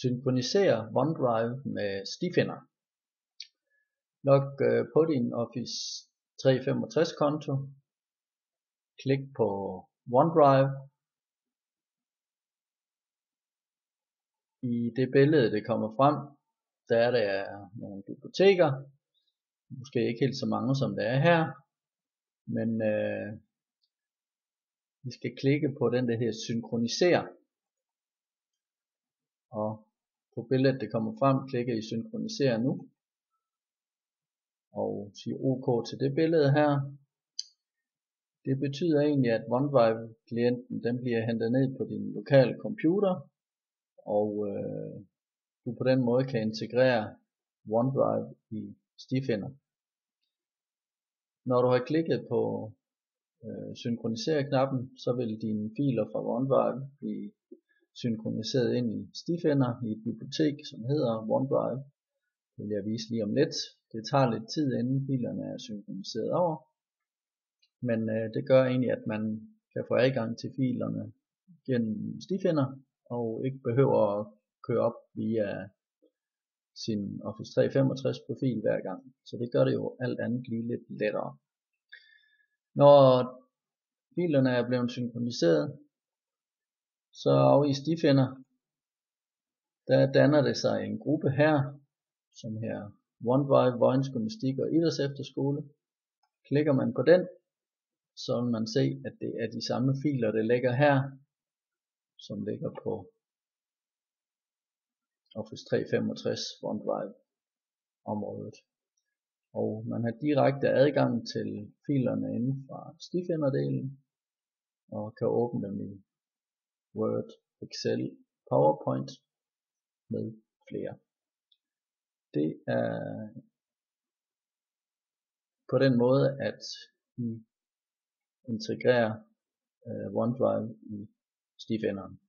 synkronisere OneDrive med stifinder. Log på din Office 365 konto. Klik på OneDrive. I det billede det kommer frem, der er der nogle biblioteker. Måske ikke helt så mange som der er her, men vi skal klikke på den der her synkronisere. Og på billedet det kommer frem, klikker I synkronisere nu. Og siger OK til det billede her. Det betyder egentlig, at OneDrive-klienten den bliver hentet ned på din lokale computer. Og du på den måde kan integrere OneDrive i stifinder. Når du har klikket på synkronisere-knappen, så vil dine filer fra OneDrive blive synkroniseret ind i stifinder i et bibliotek, som hedder OneDrive. Det vil jeg vise lige om lidt. Det tager lidt tid, inden filerne er synkroniseret over. Men det gør egentlig, at man kan få adgang til filerne gennem stifinder, og ikke behøver at køre op via sin Office 365 profil hver gang. Så det gør det jo alt andet lige lidt lettere. Når filerne er blevet synkroniseret, så over i stifinder, der danner det sig en gruppe her, som her OneDrive, Vojens Gymnastik og Idrætsefterskole. Klikker man på den, så vil man se, at det er de samme filer, der ligger her, som ligger på Office 365 OneDrive området. Og man har direkte adgang til filerne inden fra stifinderdelen, og kan åbne dem i Word, Excel, PowerPoint med flere. Det er på den måde, at I integrerer OneDrive i stifinderen.